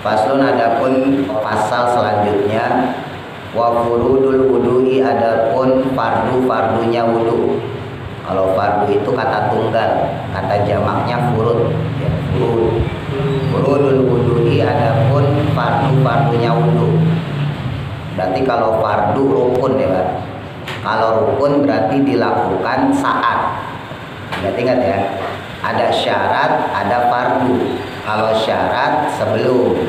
Faslun, adapun pasal selanjutnya, wa furudul wudu'i, adapun fardu-fardunya wudu. Kalau fardu itu kata tunggal, kata jamaknya furud, ya, furud. Furudul wudu'i, adapun fardu-fardunya wudu. Berarti kalau fardu rukun ya Pak. Kalau rukun berarti dilakukan saat. Ingat-ingat ya, ada syarat, ada fardu. Kalau syarat sebelum,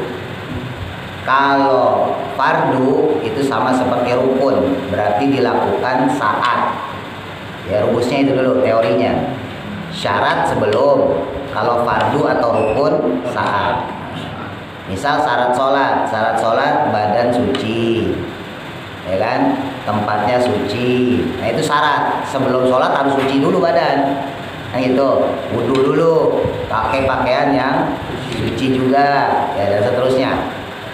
kalau fardu itu sama seperti rukun, berarti dilakukan saat. Ya, rumusnya itu dulu teorinya. Syarat sebelum, kalau fardu atau rukun saat. Misal syarat sholat badan suci, ya kan, tempatnya suci. Nah itu syarat, sebelum sholat harus suci dulu badan. Nah itu wudu dulu, pakai pakaian yang suci juga, ya, dan seterusnya.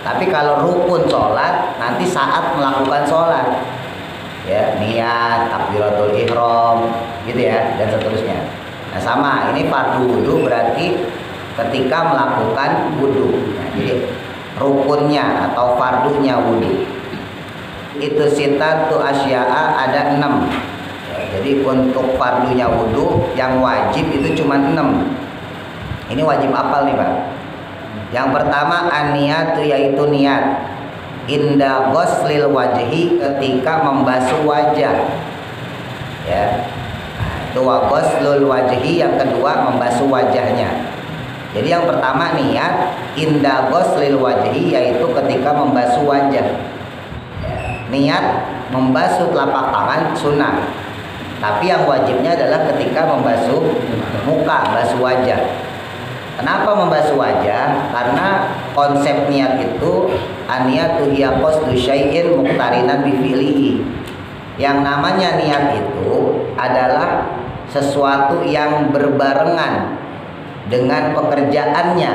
Tapi kalau rukun sholat nanti saat melakukan sholat, ya, niat, takbiratul ihram, gitu ya, dan seterusnya. Nah sama, ini fardu wudu berarti ketika melakukan wudu. Nah, jadi rukunnya atau fardunya wudu itu sitatu asya'a, ada 6. Jadi untuk fardunya wudu yang wajib itu cuma 6. Ini wajib apal nih Pak. Yang pertama an-niyatu, yaitu niat. Inda ghuslil wajhi, ketika membasuh wajah. Ya. Itu wa ghuslul wajhi, yang kedua membasuh wajahnya. Jadi yang pertama niat inda ghuslil wajhi, yaitu ketika membasuh wajah. Ya. Niat membasuh telapak tangan sunnah. Tapi yang wajibnya adalah ketika membasuh muka, basuh wajah. Kenapa membasuh wajah? Karena konsep niat itu an-niyatu hiya qasdu syai'in muqtarinan bi fi'lihi. Yang namanya niat itu adalah sesuatu yang berbarengan dengan pekerjaannya.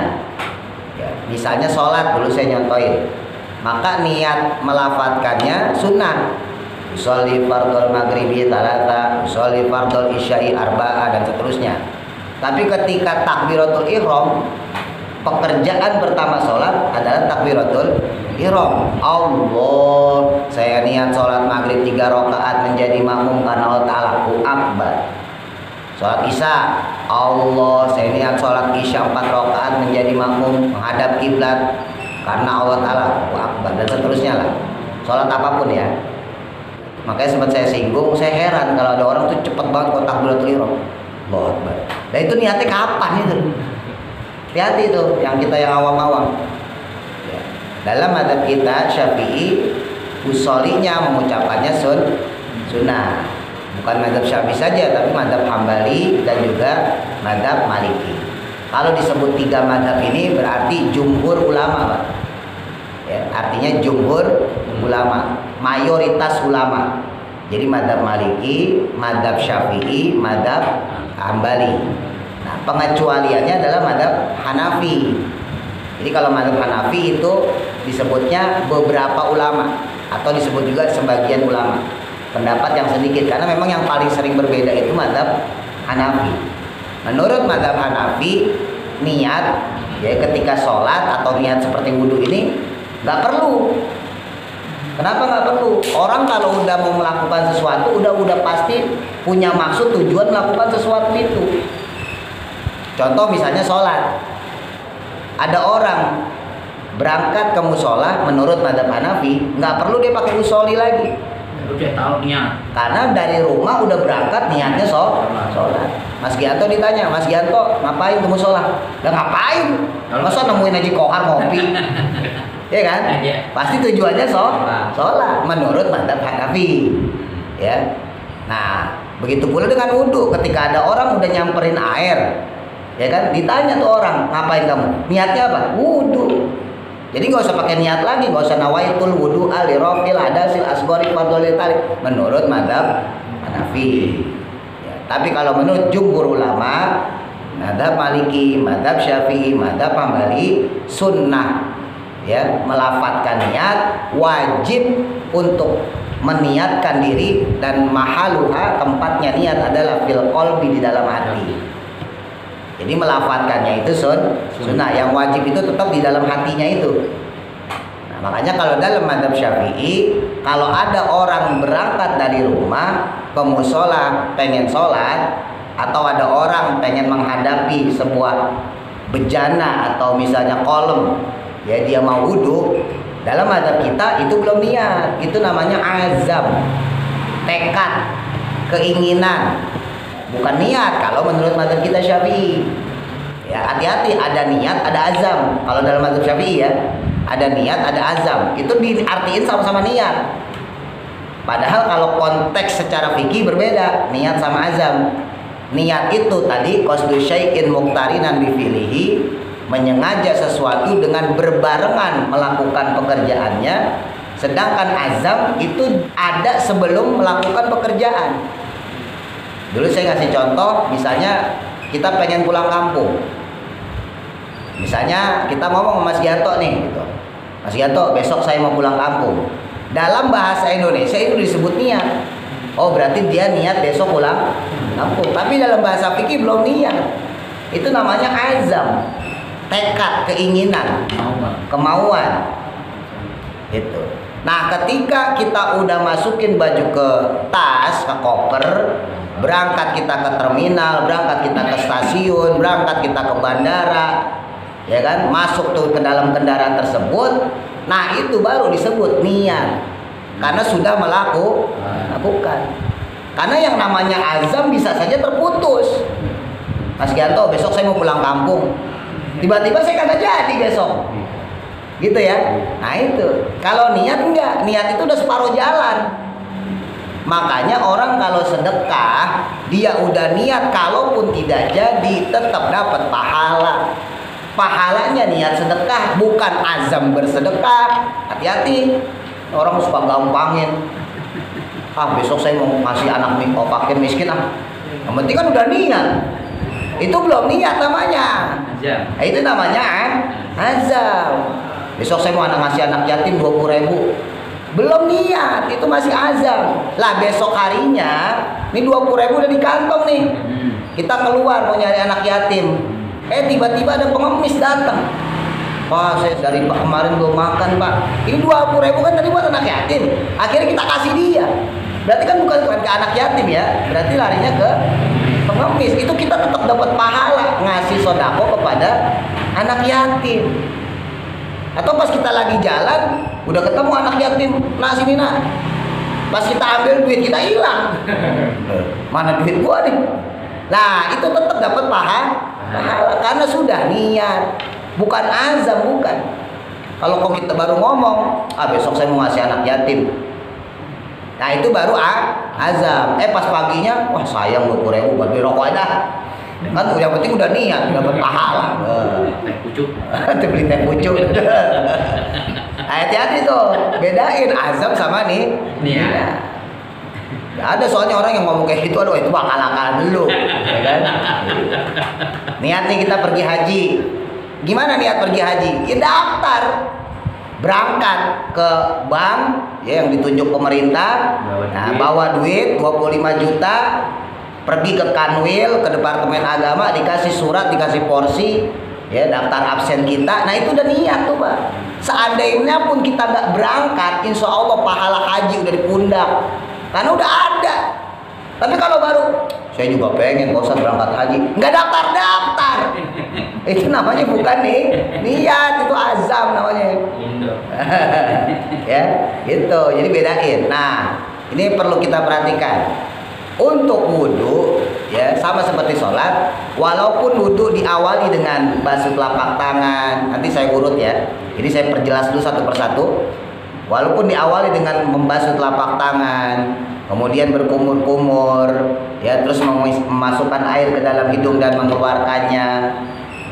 Ya, misalnya sholat dulu saya nyontohin. Maka niat melafatkannya sunnah. Usolli fardhul maghribi talata, usolli fardhul isya'i arba'a, dan seterusnya. Tapi ketika takbiratul ihram, pekerjaan pertama sholat adalah takbiratul ihram. Allah, saya niat sholat maghrib 3 rakaat menjadi makmum karena Allah Ta'ala akbar. Sholat isya, Allah, saya niat sholat isya 4 rakaat menjadi makmum menghadap kiblat karena Allah Ta'ala akbar, dan seterusnya lah. Sholat apapun ya. Makanya sempat saya singgung, saya heran kalau ada orang tuh cepet banget kok takbiratul ihram. Allahu Akbar. Nah itu niatnya kapan itu? Hati-hati itu yang kita yang awam-awam. Ya. Dalam mazhab kita Syafi'i, usolinya mengucapkannya sunnah. Bukan mazhab Syafi'i saja, tapi mazhab Hambali dan juga mazhab Maliki. Kalau disebut 3 mazhab ini berarti jumhur ulama, Pak. Ya, artinya jumhur ulama, mayoritas ulama. Jadi mazhab Maliki, mazhab Syafi'i, mazhab Hambali. Nah, pengecualiannya adalah mazhab Hanafi. Jadi kalau mazhab Hanafi itu disebutnya beberapa ulama atau disebut juga sebagian ulama. Pendapat yang sedikit, karena memang yang paling sering berbeda itu mazhab Hanafi. Menurut mazhab Hanafi, niat ya ketika sholat atau niat seperti wudhu ini nggak perlu. Kenapa nggak perlu? Orang kalau udah mau melakukan sesuatu udah pasti punya maksud tujuan melakukan sesuatu itu. Contoh misalnya sholat. Ada orang berangkat ke musola menurut mazhab Hanafi nggak perlu dia pakai usoli lagi. Udah tahu niat. Karena dari rumah udah berangkat niatnya sholat. Mas Gianto ditanya, Mas Gianto ngapain ke musola? Udah ngapain? Masa nemuin Haji Kohar ngopi? Ya kan? Pasti tujuannya sholat menurut mazhab Hanafi. Ya. Nah, begitu pula dengan wudhu. Ketika ada orang udah nyamperin air, Ya kan, ditanya tuh orang, ngapain kamu? Niatnya apa? Wudu. Jadi nggak usah pakai niat lagi, nggak usah nawaitul wudu ali rofil hadasil asgori fardholi tali menurut madzhab Hanafi. Ya, tapi kalau menurut jumhur ulama, madzhab Maliki, madzhab Syafi'i, madzhab Hambali, sunnah ya melafadzkan niat, wajib untuk meniatkan diri, dan mahaluha tempatnya niat adalah fil qalbi, di dalam hati. Jadi melafadzkannya itu sunnah, yang wajib itu tetap di dalam hatinya itu. Nah, makanya kalau dalam madzhab Syafi'i, kalau ada orang berangkat dari rumah ke mushola pengen sholat, atau ada orang pengen menghadapi sebuah bejana atau misalnya kolom, ya dia mau wudhu, dalam madzhab kita itu belum niat, itu namanya azam, tekad, keinginan. Bukan niat kalau menurut madzhab kita Syafi'i. Ya, hati-hati, ada niat, ada azam. Kalau dalam madzhab Syafi'i ya, ada niat, ada azam. Itu diartiin sama-sama niat. Padahal kalau konteks secara fikih berbeda, niat sama azam. Niat itu tadi qasdu syai'in muqtarinan bi fi'lihi, menyengaja sesuatu dengan berbarengan melakukan pekerjaannya. Sedangkan azam itu ada sebelum melakukan pekerjaan. Dulu saya ngasih contoh, misalnya kita pengen pulang kampung. Misalnya kita ngomong sama Mas Gianto nih, gitu. Mas Gianto, besok saya mau pulang kampung. Dalam bahasa Indonesia itu disebut niat. Oh, berarti dia niat besok pulang kampung. Tapi dalam bahasa fikih belum niat. Itu namanya azam, tekad, keinginan, kemauan. Itu. Nah, ketika kita udah masukin baju ke tas, ke koper, berangkat kita ke terminal, berangkat kita ke stasiun, berangkat kita ke bandara, ya kan, masuk tuh ke dalam kendaraan tersebut. Nah, itu baru disebut niat, karena sudah melakukan. Karena yang namanya azam bisa saja terputus. Mas Gianto, besok saya mau pulang kampung, tiba-tiba saya kagak jadi besok, gitu ya. Nah itu, kalau niat enggak, niat itu udah separuh jalan. Makanya orang kalau sedekah, dia udah niat, kalaupun tidak jadi tetap dapat pahala. Pahalanya niat sedekah, bukan azam bersedekah. Hati-hati, orang suka gampangin. Ah, besok saya mau ngasih anak fakir miskin ah. Yang penting kan udah niat. Itu belum niat namanya. Nah, itu namanya azam. Besok saya mau ngasih anak yatim 20.000. Belum niat, itu masih azam. Lah besok harinya, ini 20.000 udah di kantong nih. Kita keluar mau nyari anak yatim. Tiba-tiba ada pengemis datang. Pak, saya dari kemarin belum makan, Pak. Ini 20.000 kan tadi buat anak yatim. Akhirnya kita kasih dia. Berarti kan bukan ke anak yatim ya. Berarti larinya ke pengemis. Itu kita tetap dapat pahala ngasih sodako kepada anak yatim. Atau pas kita lagi jalan, udah ketemu anak yatim, nah sini nak. Pas kita ambil duit kita hilang. Mana duit gua nih? Nah, itu tetap dapat pahala karena sudah niat, bukan azam, bukan. Kalau kok kita baru ngomong, besok saya mau ngasih anak yatim. Nah, itu baru azam. Pas paginya, wah sayang 20.000 buat beli rokok aja. Kan yang penting udah niat, dapat pahala. Teh pucuk. Beli teh pucuk. Hati-hati tuh, bedain azam sama nih niat. Ada soalnya orang yang ngomong kayak gitu, aduh itu bakal-akalan dulu, ya kan? Niat nih kita pergi haji. Gimana niat pergi haji? Ya daftar, berangkat ke bank ya yang ditunjuk pemerintah. Nah, bawa duit 25 juta. Pergi ke Kanwil, ke Departemen Agama, dikasih surat, dikasih porsi, ya daftar absen kita. Nah itu udah niat tuh Pak. Seandainya pun kita nggak berangkat, insya Allah pahala haji udah di pundak, karena udah ada. Tapi kalau baru, saya juga pengen Pak Ustadz berangkat haji, nggak daftar, itu namanya bukan nih niat, itu azam namanya. Ya, gitu. Jadi bedain. Nah, ini perlu kita perhatikan. Untuk wudhu ya sama seperti sholat, walaupun wudhu diawali dengan basuh telapak tangan, nanti saya urut ya, ini saya perjelas dulu satu persatu. Walaupun diawali dengan membasuh telapak tangan, kemudian berkumur-kumur, ya, terus memasukkan air ke dalam hidung dan mengeluarkannya,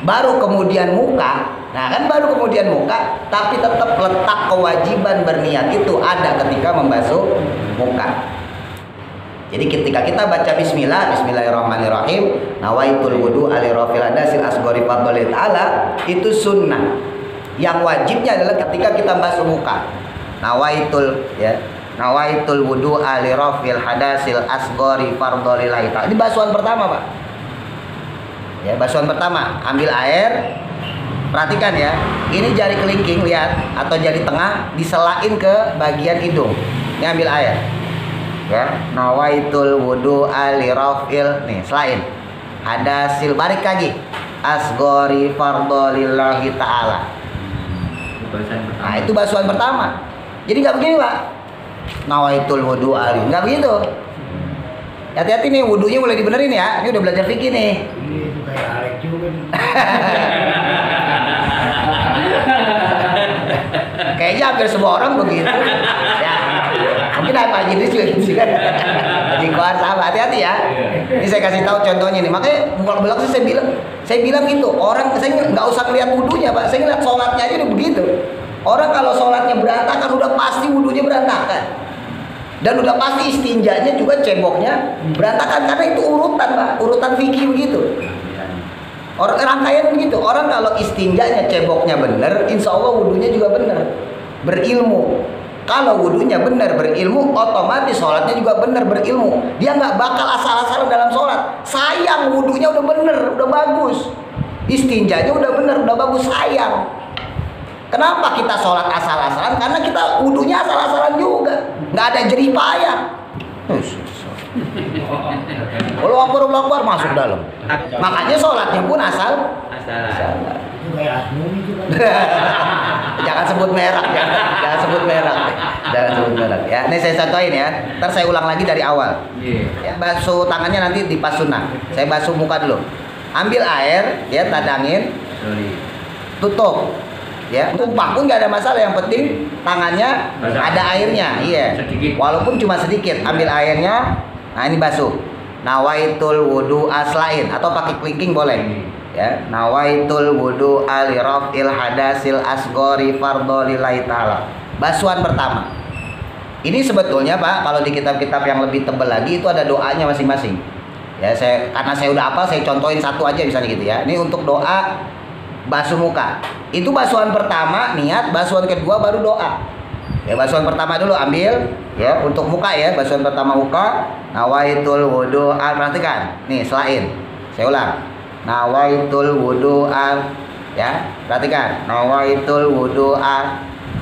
baru kemudian muka. Nah kan baru kemudian muka, tapi tetap letak kewajiban berniat itu ada ketika membasuh muka. Jadi ketika kita baca Bismillahirrahmanirrahim, nawaitul wudu alirafil hadasil asghari fardholi ta'ala, itu sunnah. Yang wajibnya adalah ketika kita basuh muka, nawaitul wudu alirafil hadasil asghari fardholi ta'ala. Ini basuhan pertama, Pak. Ya, basuhan pertama, ambil air. Perhatikan ya, ini jari kelingking, lihat, atau jari tengah diselain ke bagian hidung. Ini ambil air. Ya, nawaitul wudu alirafil, nih selain hadasil, balik lagi asghari fardholillahi ta'ala. Nah itu basuhan pertama. Jadi nggak begini, Pak, nawaitul wudu ali, nggak begitu. Hati-hati nih, wudunya mulai dibenerin ya. Ini udah belajar fikih nih. Itu kayak Alek juga nih. Kayaknya hampir semua orang begitu. Ya, mungkin Pak Idris juga gitu kan. Haji Kohar sama, hati-hati ya. Ini saya kasih tahu contohnya nih. Makanya belak sih saya bilang gitu. Orang saya nggak usah lihat wudunya, Pak. Saya lihat sholatnya aja udah begitu. Orang kalau sholatnya berantakan udah pasti wudunya berantakan. Dan udah pasti istinjanya juga ceboknya berantakan, karena itu urutan, Pak. Urutan fikih begitu. Orang rangkaian begitu. Orang kalau istinjanya ceboknya bener, insya Allah wudunya juga bener. Berilmu. Kalau wudunya bener berilmu, otomatis sholatnya juga bener berilmu. Dia nggak bakal asal-asalan dalam sholat. Sayang, wudunya udah bener, udah bagus. Istinjanya udah bener, udah bagus, sayang. Kenapa kita sholat asal-asalan? Karena kita wudunya asal-asalan juga, nggak ada jerih payah. Kalau akbar masuk dalam. Makanya sholatnya pun asal. Itu kayak Asmuni juga. Jangan sebut merek, jangan sebut merek, jangan sebut merek. Ya, ini saya contohin ya. Ntar saya ulang lagi dari awal. Ya, basuh tangannya nanti di pas sunnah. Saya basuh muka dulu. Ambil air, ya, tadangin, tutup. Ya, tumpah pun nggak ada masalah, yang penting tangannya ada airnya, iya. Walaupun cuma sedikit, ambil airnya. Nah ini basuh. Nawaitul wudu aslain, atau pakai kelingking boleh. Ya, nawaitul wudu alirafil hadasil asghari fardholillahi ta'ala. Basuhan pertama. Ini sebetulnya, Pak, kalau di kitab-kitab yang lebih tebal lagi itu ada doanya masing-masing. Ya, karena saya udah hafal, saya contohin satu aja misalnya gitu ya. Ini untuk doa basuh muka. Itu basuhan pertama niat, basuhan kedua baru doa. Ya, basuhan pertama dulu ambil ya untuk muka ya, basuhan pertama muka. Nawaitul wudu, perhatikan. Nih, selain. Saya ulang. Nawaitul wudu, ya, perhatikan. Nawaitul wudu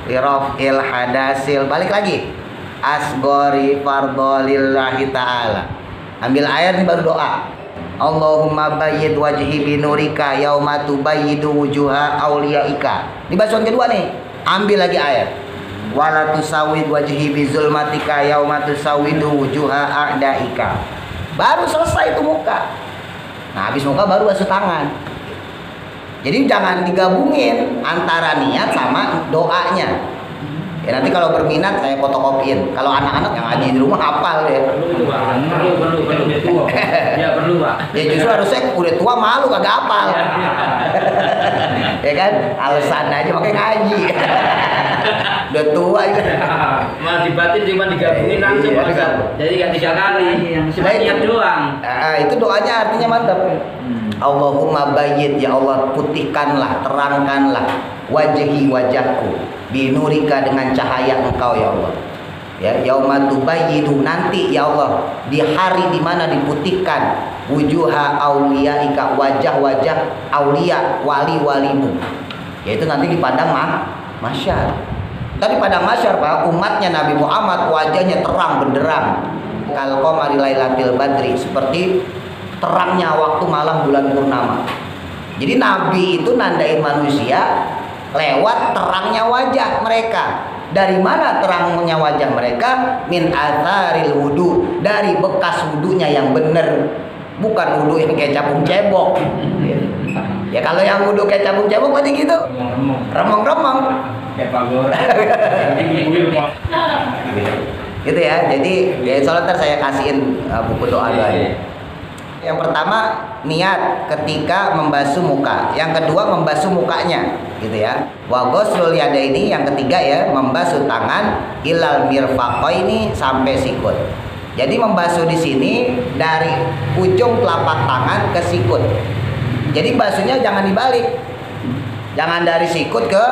lirafil hadasil. Balik lagi. Asghari fardholillahi ta'ala. Ambil air nih baru doa. Allahumma bayyid wajhi binurika yauma tubayyidu wujuha auliyaika. Ini basuhan kedua nih. Ambil lagi air. Wala tusawwid wajhi bizulmatika yauma tusawwidu wujuha a'daika. Baru selesai itu muka. Nah, habis muka baru basuh tangan. Jadi jangan digabungin antara niat sama doanya. Ya, nanti kalau berminat saya fotokopiin. Kalau anak-anak yang ngaji di rumah hafal ya. Perlu. Ya perlu, Pak. Ya justru harusnya udah tua malu kagak hafal. Ya kan? Alasan aja pakai ngaji. Udah tua itu. Malah dibatin cuma digabungin langsung, Iya, Pak. Jadi nggak 3 kali. Cuma niat doang. Itu doanya artinya mantap. Allahumma bayyid, ya Allah putihkanlah, terangkanlah wajhi wajahku binurika, dengan cahaya Engkau ya Allah. Ya, yauma tubayyidu, nanti ya Allah di hari dimana diputihkan wujuha auliyaika, wajah-wajah aulia, wali-walimu. Yaitu nanti di padang mahsyar. Tadi padang mahsyar, Pak, umatnya Nabi Muhammad wajahnya terang benderang. Kal qamari lailatul badri, seperti terangnya waktu malam bulan purnama. Jadi Nabi itu nandain manusia lewat terangnya wajah mereka. Dari mana terangnya wajah mereka? Min atharil wudu, dari bekas wudunya yang benar. Bukan wudu yang kayak capung cebok. Ya kalau yang wudu kayak capung cebok berarti gitu. Remong-remong. Kayak pagor. Gitu ya. Jadi ya insya Allah ntar saya kasihin buku doa-doanya. Yang pertama niat ketika membasuh muka. Yang kedua membasuh mukanya, gitu ya. Wa ghuslul yadaini, yang ketiga ya membasuh tangan ilal mirfaqaini sampai sikut. Jadi membasuh di sini dari ujung telapak tangan ke sikut. Jadi basuhnya jangan dibalik. Jangan dari sikut ke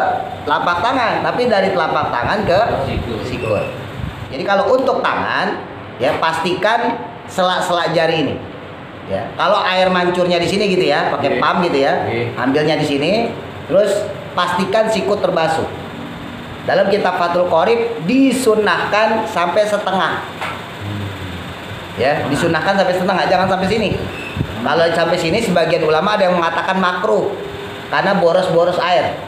telapak tangan, tapi dari telapak tangan ke sikut. Jadi kalau untuk tangan ya pastikan sela-sela jari ini. Ya, kalau air mancurnya di sini gitu ya, pakai pam gitu ya, ambilnya di sini, terus pastikan sikut terbasuh. Dalam kitab Fathul Qorib disunahkan sampai setengah, ya, disunahkan sampai setengah, jangan sampai sini. Kalau sampai sini, sebagian ulama ada yang mengatakan makruh karena boros-boros air,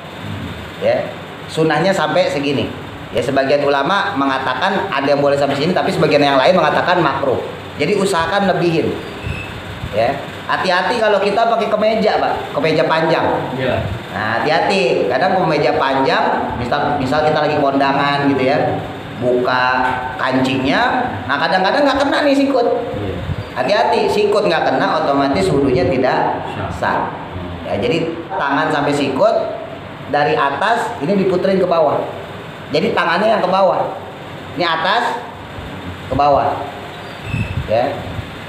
ya, sunahnya sampai segini. Ya, sebagian ulama mengatakan ada yang boleh sampai sini, tapi sebagian yang lain mengatakan makruh. Jadi usahakan lebihin. Ya, hati-hati kalau kita pakai kemeja, Pak, kemeja panjang. Iya. Nah, hati-hati. Kadang kemeja panjang, misal kita lagi kondangan gitu ya, buka kancingnya. Nah, kadang-kadang nggak kena nih sikut. Hati-hati, sikut nggak kena, otomatis wudunya tidak sah. Ya, jadi tangan sampai sikut dari atas ini diputerin ke bawah. Jadi tangannya yang ke bawah. Ini atas ke bawah. Ya.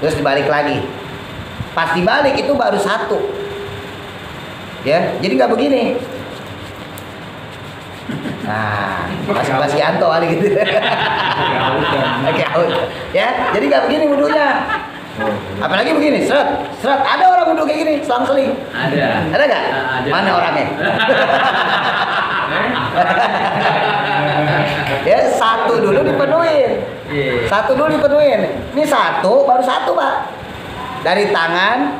Terus dibalik lagi. Pas dibalik itu baru satu, ya, jadi nggak begini. Nah, Mas Yanto kali gitu. Oke, ya, jadi nggak begini wudhunya. Apalagi begini, seret. Ada orang wudhu kayak gini, selang-seling. Ada nggak? Ada. Mana orangnya? Ya, satu dulu dipenuhin. Ini satu, baru satu, Pak. Dari tangan,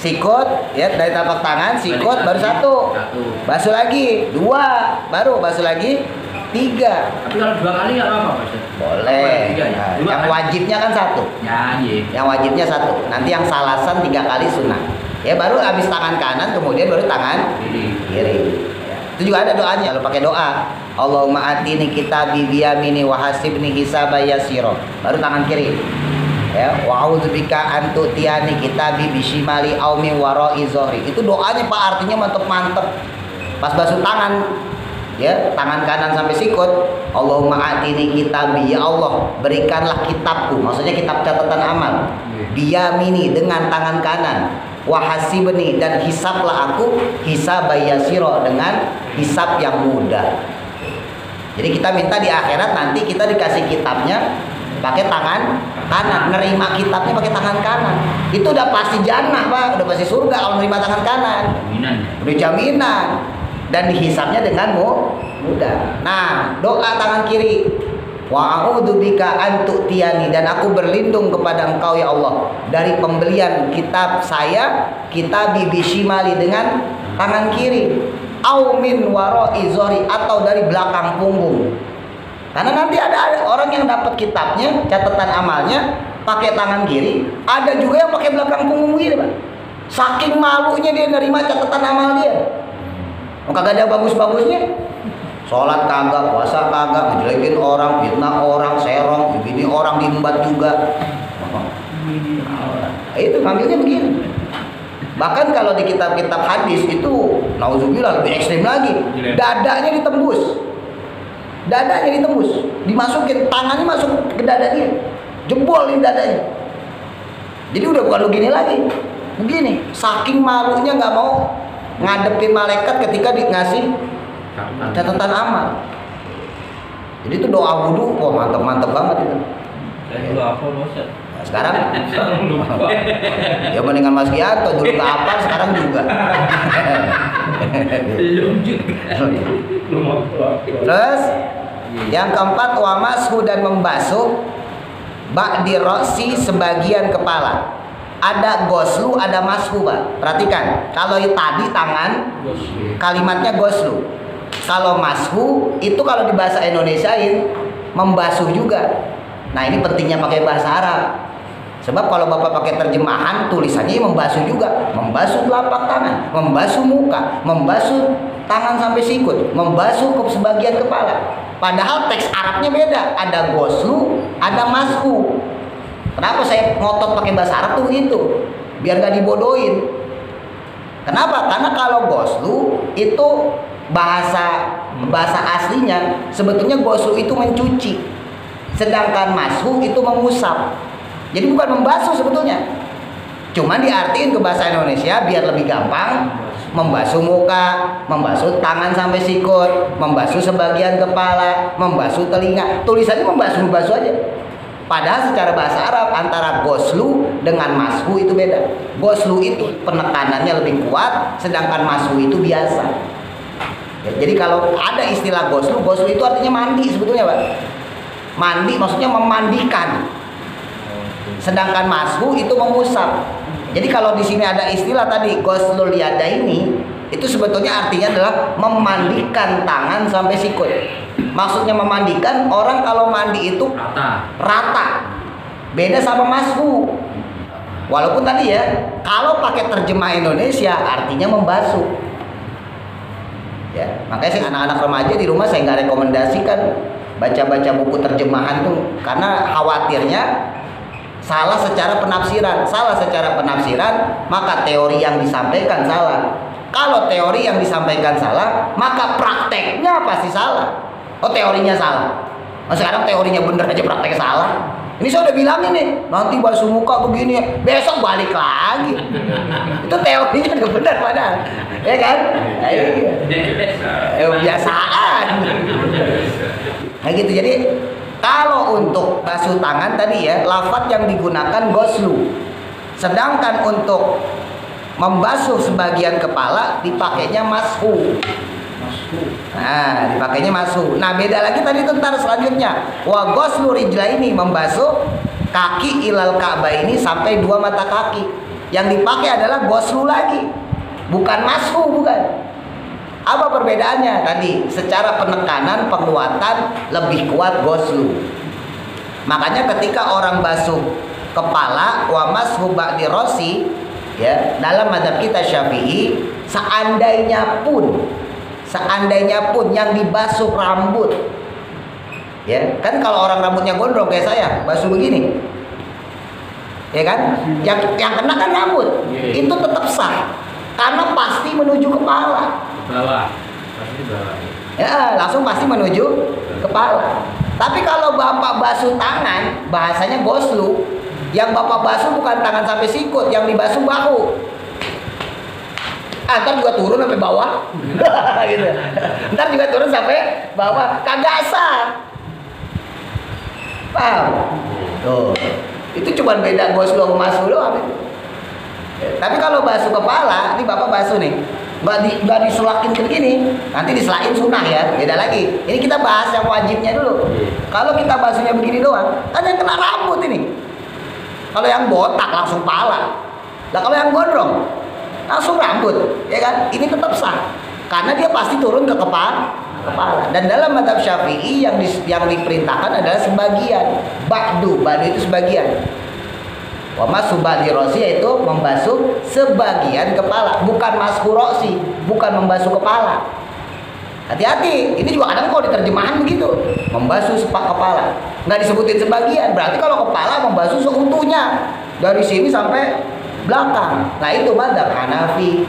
sikut, ya, dari tapak tangan, sikut, baru satu. Basuh lagi, dua, baru basuh lagi, tiga. Tapi kalau 2 kali nggak apa-apa, Pak? Boleh. Tiga, ya? Nah, Dua yang kan? wajibnya kan satu. Ya, iya. Yang wajibnya satu. Nanti yang salasan 3 kali sunnah. Ya, baru habis tangan kanan, kemudian baru tangan kiri. Ya. Itu juga ada doanya. Lo pakai doa. Allahumma atini kitabi biyamini wa hasibni hisaba yasiro. Baru tangan kiri. Ya, wa a'udzubika an tu'tiyani kitabi bisimali aw min wara'i zohri. Itu doanya, Pak, artinya mantep-mantep. Pas basuh tangan, ya, tangan kanan sampai sikut, Allahumma atini kitabi, ya Allah, berikanlah kitabku, maksudnya kitab catatan amal, biyamini, dengan tangan kanan, wahasibni, dan hisablah aku, hisabayasiro, dengan hisab yang mudah. Jadi kita minta di akhirat nanti kita dikasih kitabnya pakai tangan kanan, nerima kitabnya pakai tangan kanan. Itu udah pasti jannah, Pak, udah pasti surga kalau nerima tangan kanan. Udah jaminan. Dan dihisabnya dengan mudah. Nah, doa tangan kiri. Wa a'udzubika an tu'tiyani, dan aku berlindung kepada Engkau ya Allah dari pembelian kitab saya, kitab bishimali, dengan tangan kiri. Au min wara'i zohri, atau dari belakang punggung. Karena nanti ada orang yang dapat kitabnya, catatan amalnya pakai tangan kiri, ada juga yang pakai belakang punggung gini, Pak. Saking malunya dia nerima catatan amal dia. Kagak ada bagus-bagusnya. Sholat kagak, puasa kagak, ngejelekin orang, fitnah orang, serong, begini orang diembat juga. Itu ngambilnya begini. Bahkan kalau di kitab-kitab hadis itu, nauzubillah, lebih ekstrim lagi. Dadanya ditembus. Dimasukin, tangannya masuk ke dada dia, jebol di dadanya. Jadi udah bukan begini lagi, begini. Saking malunya nggak mau ngadepin malaikat ketika ngasih catatan amal. Jadi itu doa wudhu, wah, mantep banget itu. Nah, sekarang ya mendingan Mas Gianto, dulu ke apa, sekarang juga. Terus yang keempat, wa mashu, dan membasuh ba'di roksi, sebagian kepala. Ada goslu, ada mashu, Pak. Perhatikan, kalau tadi tangan kalimatnya goslu. Kalau mashu itu kalau di bahasa Indonesiain membasuh juga. Nah, ini pentingnya pakai bahasa Arab. Sebab kalau Bapak pakai terjemahan, tulisannya membasuh juga, membasuh telapak tangan, membasuh muka, membasuh tangan sampai sikut, membasuh ke sebagian kepala. Padahal teks Arabnya beda. Ada goslu, ada mashu. Kenapa saya ngotot pakai bahasa Arab tuh begitu? Biar gak dibodohin. Kenapa? Karena kalau goslu itu bahasa aslinya sebetulnya goslu itu mencuci. Sedangkan mashu itu mengusap. Jadi bukan membasuh sebetulnya. Cuman diartiin ke bahasa Indonesia biar lebih gampang, membasuh muka, membasuh tangan sampai sikut, membasuh sebagian kepala, membasuh telinga. Tulisannya membasuh aja. Padahal secara bahasa Arab antara goslu dengan mashu itu beda. Goslu itu penekanannya lebih kuat, sedangkan mashu itu biasa. Ya, jadi kalau ada istilah goslu itu artinya mandi sebetulnya, Pak. Mandi maksudnya memandikan. Sedangkan mashu itu mengusap. Jadi kalau di sini ada istilah tadi ghuslul yadaini, itu sebetulnya artinya adalah memandikan tangan sampai sikut. Maksudnya memandikan, orang kalau mandi itu rata. Beda sama mashu. Walaupun tadi ya, kalau pakai terjemah Indonesia artinya membasuh. Ya, makanya sih anak-anak remaja di rumah saya nggak rekomendasikan baca-baca buku terjemahan tuh, karena khawatirnya salah secara penafsiran. Maka teori yang disampaikan salah. Kalau teori yang disampaikan salah, maka prakteknya pasti salah. Oh, teorinya salah. Nah, sekarang teorinya bener aja prakteknya salah. Ini saya udah bilangin nih, nanti basuh muka begini, besok balik lagi. Itu teorinya udah bener padahal, ya kan? Kebiasaan. Nah gitu, jadi kalau untuk basuh tangan tadi ya, lafadz yang digunakan goslu. Sedangkan untuk membasuh sebagian kepala dipakainya mashu. Nah, dipakainya mashu. Nah, beda lagi tadi tentang selanjutnya. Wa ghuslu rijlaini, membasuh kaki ilal ka'bah ini sampai 2 mata kaki. Yang dipakai adalah ghuslu lagi, bukan mashu, bukan. Apa perbedaannya? Tadi secara penekanan, penguatan lebih kuat ghuslu. Makanya ketika orang basuh kepala wa mashu ba'di rasi, ya, dalam mazhab kita Syafi'i, seandainya pun yang dibasuh rambut, ya kan, kalau orang rambutnya gondrong kayak saya basuh begini, ya kan, yang kena kan rambut, itu tetap sah karena pasti menuju kepala. Pasti bawah. Ya, langsung pasti menuju kepala. Tapi kalau bapak basuh tangan, bahasanya ghuslu. Yang bapak basuh bukan tangan sampai sikut, yang dibasuh bahu. Ntar juga turun sampai bawah. Gitu. Ntar juga turun sampai bawah. Kagak sah. Paham? Tuh. Itu cuma beda ghuslu sama mashu doang. Tapi kalau basuh kepala, ini bapak basuh nih, nggak diselakin ke begini, nanti diselain sunnah ya, beda lagi. Ini kita bahas yang wajibnya dulu. Kalau kita basuhnya begini doang, kan yang kena rambut ini. Kalau yang botak langsung pala. Nah kalau yang gondrong langsung rambut, ya kan? Ini tetap sah karena dia pasti turun ke kepala. Dan dalam mazhab Syafi'i yang diperintahkan adalah sebagian. Ba'du itu sebagian. Wa mashu ba'di rasi, yaitu membasuh sebagian kepala, bukan mashu rasi, bukan membasuh kepala. Hati-hati, ini juga kadang kalau di terjemahan begitu, membasuh kepala, nggak disebutin sebagian. Berarti kalau kepala membasuh seutuhnya dari sini sampai belakang. Nah itu mazhab Hanafi.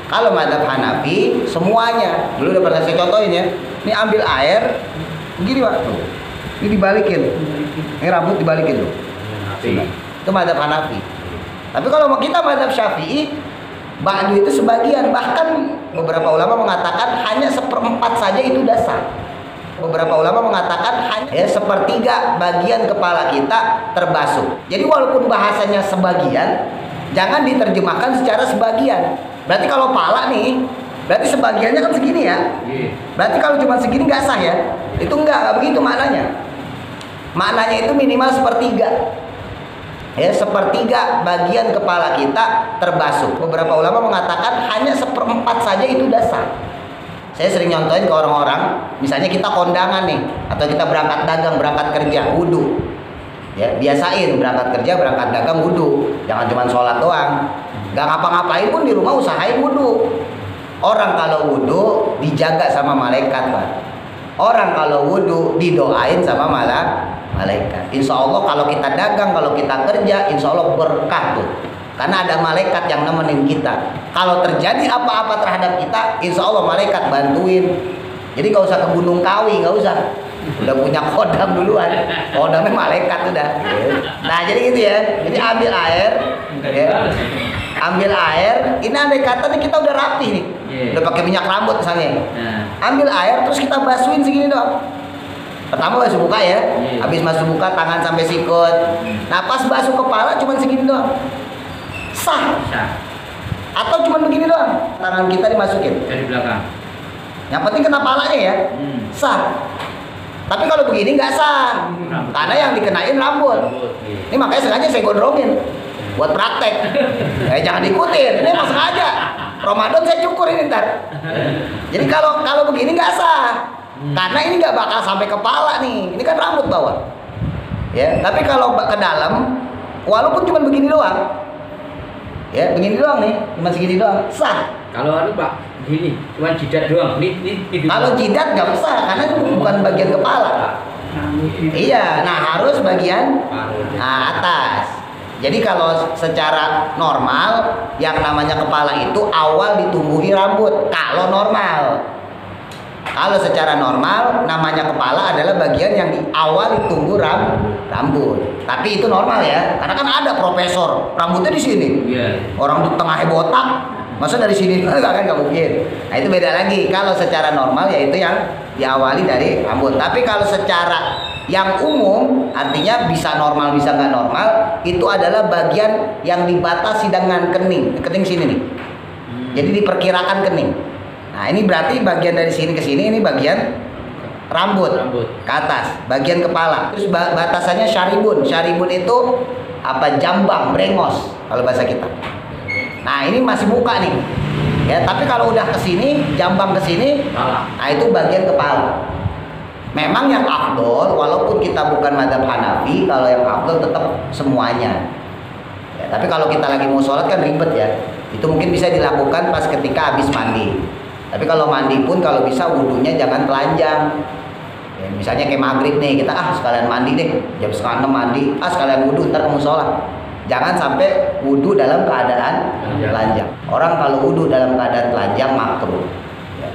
Kalau mazhab Hanafi semuanya, dulu udah pernah saya contohin ya. Ini ambil air, begini Pak, tuh. Ini dibalikin, ini rambut dibalikin tuh. Itu mazhab Hanafi. Tapi kalau kita mazhab Syafi'i, ba'du itu sebagian, bahkan beberapa ulama mengatakan hanya 1/4 saja itu dasar. Beberapa ulama mengatakan hanya 1/3 bagian kepala kita terbasuh. Jadi walaupun bahasanya sebagian, jangan diterjemahkan secara sebagian. Berarti kalau pala nih, berarti sebagiannya kan segini ya. Berarti kalau cuma segini nggak sah ya. Itu nggak begitu maknanya. Maknanya itu minimal 1/3. Ya, 1/3 bagian kepala kita terbasuh. Beberapa ulama mengatakan hanya 1/4 saja itu dasar. Saya sering nyontohin ke orang-orang, misalnya kita kondangan nih, atau kita berangkat dagang, berangkat kerja, wudu. Ya, biasain berangkat kerja, berangkat dagang, wudu. Jangan cuma sholat doang. Gak ngapa-ngapain pun di rumah usahain wudu. Orang kalau wudu dijaga sama malaikat, Pak. Orang kalau wudhu didoain sama malaikat. Insya Allah kalau kita dagang, kalau kita kerja, insya Allah berkah tuh. Karena ada malaikat yang nemenin kita. Kalau terjadi apa-apa terhadap kita, insya Allah malaikat bantuin. Jadi gak usah ke Gunung Kawi, gak usah. Udah punya kodam duluan. Kodamnya malaikat udah. Nah jadi gitu ya. Jadi ambil air. Ya. Ambil air. Ini andai kata nih kita udah rapi nih. Udah pakai minyak rambut misalnya. Ambil air terus kita basuhin segini doang. Pertama basuh muka ya. Habis basuh muka tangan sampai sikut. Nah pas basuh kepala cuma segini doang. Sah. Atau cuma begini doang. Tangan kita dimasukin dari belakang. Yang penting kena palanya ya. Sah. Tapi kalau begini nggak sah. Karena yang dikenain rambut. Ini makanya sengaja saya gondrongin buat praktek. Jangan diikutin. Ini emang sengaja. Ramadan saya cukur ini ntar. Jadi kalau begini nggak sah. Karena ini nggak bakal sampai kepala nih. Ini kan rambut bawah. Ya. Tapi kalau ke dalam, walaupun cuma begini doang. Ya, begini doang nih, cuma segini doang, sah. Kalau Pak, gini, cuma jidat doang. Kalau jidat nggak besar, karena itu bukan bagian kepala. Iya, nah harus bagian atas. Jadi kalau secara normal, yang namanya kepala itu awal ditumbuhi rambut. Kalau normal. Kalau secara normal, namanya kepala adalah bagian yang di awal ditumbuh rambut. Tapi itu normal ya, karena kan ada profesor rambutnya di sini. Orang di tengahnya botak, masa dari sini kan nggak mungkin. Nah itu beda lagi. Kalau secara normal ya itu yang diawali dari rambut. Tapi kalau secara yang umum, artinya bisa normal bisa nggak normal, itu adalah bagian yang dibatasi dengan kening sini nih. Jadi diperkirakan kening. Nah ini berarti bagian dari sini ke sini ini bagian rambut ke atas, bagian kepala. Terus batasannya syaribun. Syaribun itu apa? Jambang, brengos kalau bahasa kita. Nah ini masih muka nih. Ya tapi kalau udah ke sini, jambang ke sini, nah itu bagian kepala. Memang yang afdol, walaupun kita bukan mazhab Hanafi, kalau yang afdol tetap semuanya. Ya, tapi kalau kita lagi mau sholat kan ribet ya. Itu mungkin bisa dilakukan pas ketika habis mandi. Tapi kalau mandi pun kalau bisa wudhunya jangan telanjang. Ya, misalnya kayak maghrib nih, kita sekalian mandi deh, jam 5:30 mandi, sekalian wudhu ntar kamu sholat. Jangan sampai wudhu dalam keadaan telanjang. Orang kalau wudhu dalam keadaan telanjang makruh. Ya.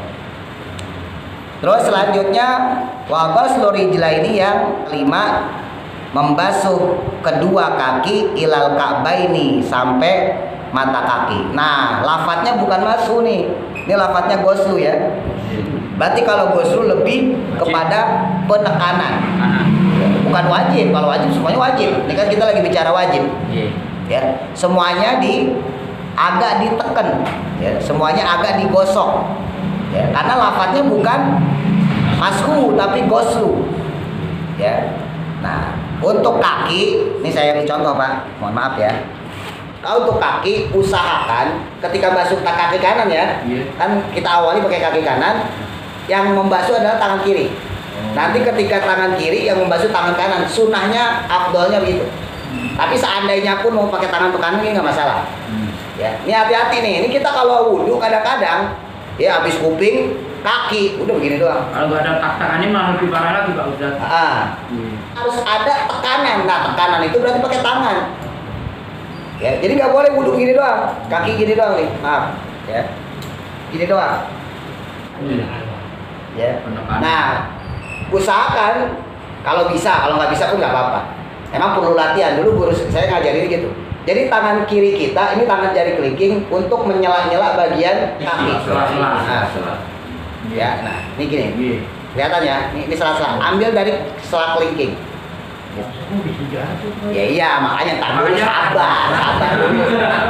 Terus selanjutnya waghaslu rijla ini yang kelima, membasuh kedua kaki ilal ka'baini sampai mata kaki. Nah, lafadznya bukan basuh nih. Ini lafadznya goslu ya. Berarti kalau goslu lebih kepada penekanan. Bukan wajib. Kalau wajib semuanya wajib. Ini kan kita lagi bicara wajib. Ya, semuanya agak ditekan. Ya, semuanya agak digosok. Ya, karena lafadznya bukan mashu tapi goslu. Ya. Nah, untuk kaki, ini saya beri contoh Pak. Mohon maaf ya. Kalau untuk kaki, usahakan ketika basuh kaki kanan ya, kan kita awali pakai kaki kanan, yang membasuh adalah tangan kiri. Nanti ketika tangan kiri yang membasuh tangan kanan, sunnahnya afdolnya begitu. Tapi seandainya pun mau pakai tangan kanan ini nggak masalah. Ya, ini hati-hati nih. Ini kita kalau wudhu kadang-kadang, ya habis kuping, kaki, udah begini doang. Kalau nggak ada tangannya malah lebih parah lagi Pak Ustadz. Harus ada tekanan. Nah tekanan itu berarti pakai tangan. Ya, jadi nggak boleh wudhu gini doang, kaki gini doang nih, maaf, ya, gini doang. Ya. Nah, usahakan kalau bisa, kalau nggak bisa pun nggak apa-apa. Emang perlu latihan. Dulu guru saya ngajarin gitu. Jadi tangan kiri kita, ini tangan jari kelingking untuk menyela-nyela bagian kaki. Ya, nah, ini gini, kelihatan ya, ini sela-sela. Ambil dari sela kelingking. Ya iya, makanya sabar dulu.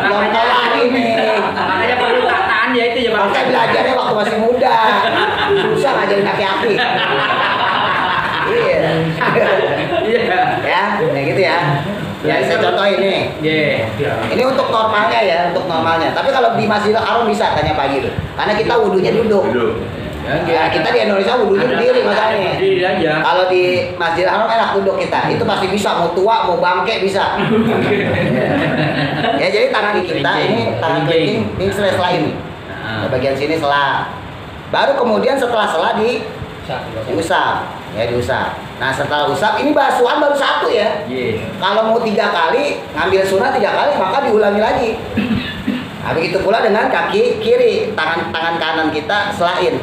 Belum kelar ini. Makanya perlu tahan ya itu ya Pak. Makanya belajarnya waktu masih muda. Susah ngajarin kaki-kaki. Iya. Ya, kayak gitu ya. Ya, saya contoh ini. Ini untuk normalnya ya, untuk normalnya. Tapi kalau di Masjidil Haram bisa tanya pagi tuh. Karena kita wudunya duduk. Ya, kita di Indonesia wudhunya berdiri masalahnya. Kalau di Masjidil Haram enak duduk kita. Itu pasti bisa, mau tua, mau bangke bisa. Ya, jadi tangan kita ini tangan kelingking ini sela ini. Bagian sini sela. Baru kemudian setelah sela Diusap, ya diusap. Nah setelah usap, ini basuhan baru satu ya. Kalau mau 3 kali, ngambil sunat 3 kali, maka diulangi lagi. Nah, begitu pula dengan kaki kiri, tangan kanan kita selain.